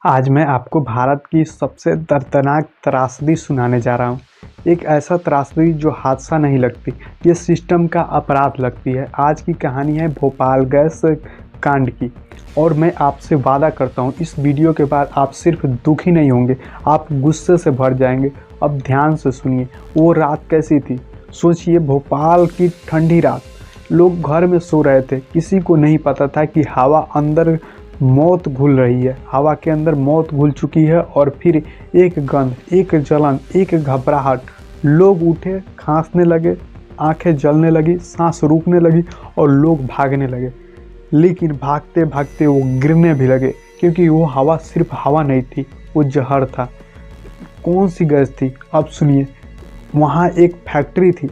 आज मैं आपको भारत की सबसे दर्दनाक त्रासदी सुनाने जा रहा हूँ। एक ऐसा त्रासदी जो हादसा नहीं लगती, ये सिस्टम का अपराध लगती है। आज की कहानी है भोपाल गैस कांड की और मैं आपसे वादा करता हूँ इस वीडियो के बाद आप सिर्फ दुखी नहीं होंगे, आप गुस्से से भर जाएंगे। अब ध्यान से सुनिए। वो रात कैसी थी? सोचिए, भोपाल की ठंडी रात। लोग घर में सो रहे थे। किसी को नहीं पता था कि हवा अंदर मौत घुल रही है, हवा के अंदर मौत घुल चुकी है। और फिर एक गंध, एक जलन, एक घबराहट। लोग उठे, खांसने लगे, आंखें जलने लगी, सांस रुकने लगी और लोग भागने लगे। लेकिन भागते भागते वो गिरने भी लगे, क्योंकि वो हवा सिर्फ हवा नहीं थी, वो जहर था। कौन सी गैस थी? अब सुनिए। वहाँ एक फैक्ट्री थी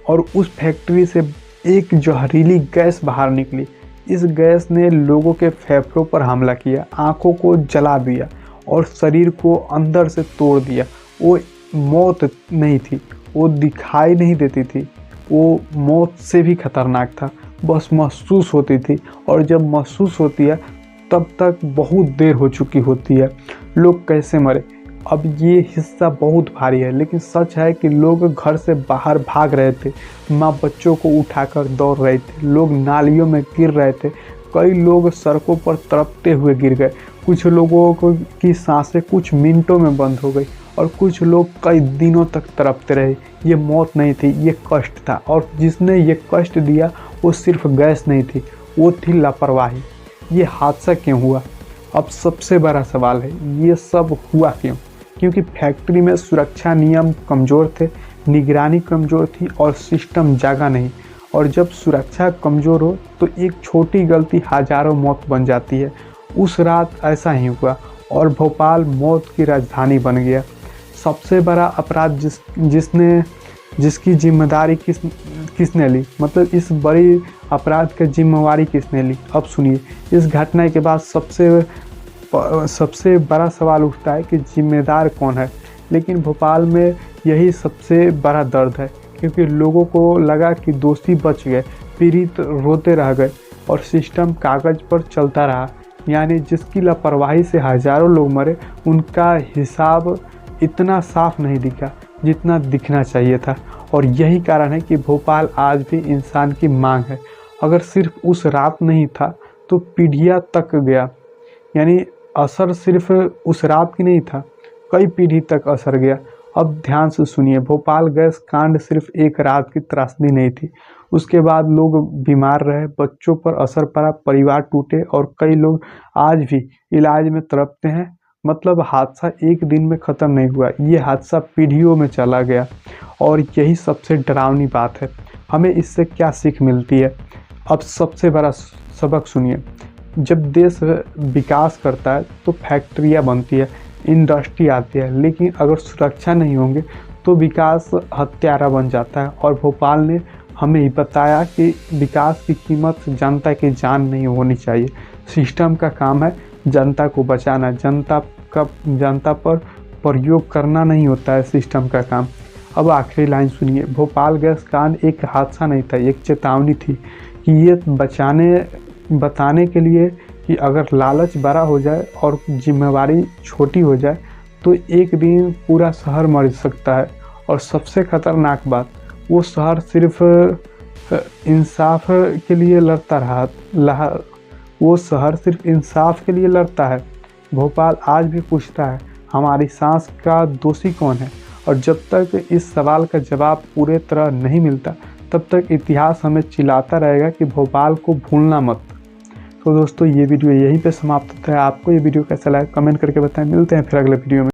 और उस फैक्ट्री से एक जहरीली गैस बाहर निकली। इस गैस ने लोगों के फेफड़ों पर हमला किया, आंखों को जला दिया और शरीर को अंदर से तोड़ दिया। वो मौत नहीं थी, वो दिखाई नहीं देती थी, वो मौत से भी खतरनाक था। बस महसूस होती थी, और जब महसूस होती है तब तक बहुत देर हो चुकी होती है। लोग कैसे मरे? अब ये हिस्सा बहुत भारी है, लेकिन सच है कि लोग घर से बाहर भाग रहे थे। माँ बच्चों को उठाकर दौड़ रहे थे, लोग नालियों में गिर रहे थे, कई लोग सड़कों पर तड़पते हुए गिर गए। कुछ लोगों की सांसें कुछ मिनटों में बंद हो गई और कुछ लोग कई दिनों तक तड़पते रहे। ये मौत नहीं थी, ये कष्ट था, और जिसने ये कष्ट दिया वो सिर्फ गैस नहीं थी, वो थी लापरवाही। ये हादसा क्यों हुआ? अब सबसे बड़ा सवाल है, ये सब हुआ क्यों? क्योंकि फैक्ट्री में सुरक्षा नियम कमज़ोर थे, निगरानी कमज़ोर थी और सिस्टम जागा नहीं। और जब सुरक्षा कमज़ोर हो तो एक छोटी गलती हज़ारों मौत बन जाती है। उस रात ऐसा ही हुआ और भोपाल मौत की राजधानी बन गया। सबसे बड़ा अपराध जिसकी जिम्मेदारी किसने ली, मतलब इस बड़ी अपराध की जिम्मेवारी किसने ली? अब सुनिए। इस घटना के बाद सबसे बड़ा सवाल उठता है कि जिम्मेदार कौन है। लेकिन भोपाल में यही सबसे बड़ा दर्द है, क्योंकि लोगों को लगा कि दोषी बच गए, पीड़ित रोते रह गए और सिस्टम कागज़ पर चलता रहा। यानी जिसकी लापरवाही से हज़ारों लोग मरे, उनका हिसाब इतना साफ नहीं दिखा जितना दिखना चाहिए था। और यही कारण है कि भोपाल आज भी इंसान की मांग है। अगर सिर्फ उस रात नहीं था तो पीढ़ियाँ तक गया। यानी असर सिर्फ उस रात की नहीं था, कई पीढ़ी तक असर गया। अब ध्यान से सुनिए। भोपाल गैस कांड सिर्फ एक रात की त्रासदी नहीं थी। उसके बाद लोग बीमार रहे, बच्चों पर असर पड़ा, परिवार टूटे और कई लोग आज भी इलाज में तड़पते हैं। मतलब हादसा एक दिन में ख़त्म नहीं हुआ, ये हादसा पीढ़ियों में चला गया। और यही सबसे डरावनी बात है। हमें इससे क्या सीख मिलती है? अब सबसे बड़ा सबक सुनिए। जब देश विकास करता है तो फैक्ट्रियाँ बनती है, इंडस्ट्री आती है, लेकिन अगर सुरक्षा नहीं होंगे तो विकास हत्यारा बन जाता है। और भोपाल ने हमें ही बताया कि विकास की कीमत जनता की जान नहीं होनी चाहिए। सिस्टम का काम है जनता को बचाना, जनता पर प्रयोग करना नहीं होता है सिस्टम का काम। अब आखिरी लाइन सुनिए। भोपाल गैस कांड एक हादसा नहीं था, एक चेतावनी थी कि ये बताने के लिए कि अगर लालच बड़ा हो जाए और जिम्मेवारी छोटी हो जाए तो एक दिन पूरा शहर मर सकता है। और सबसे खतरनाक बात, वो शहर सिर्फ इंसाफ के लिए लड़ता है। भोपाल आज भी पूछता है, हमारी सांस का दोषी कौन है? और जब तक इस सवाल का जवाब पूरे तरह नहीं मिलता, तब तक इतिहास हमें चिल्लाता रहेगा कि भोपाल को भूलना मत। तो दोस्तों, ये वीडियो यहीं पे समाप्त होता है। आपको ये वीडियो कैसा लगा कमेंट करके बताएं। मिलते हैं फिर अगले वीडियो में।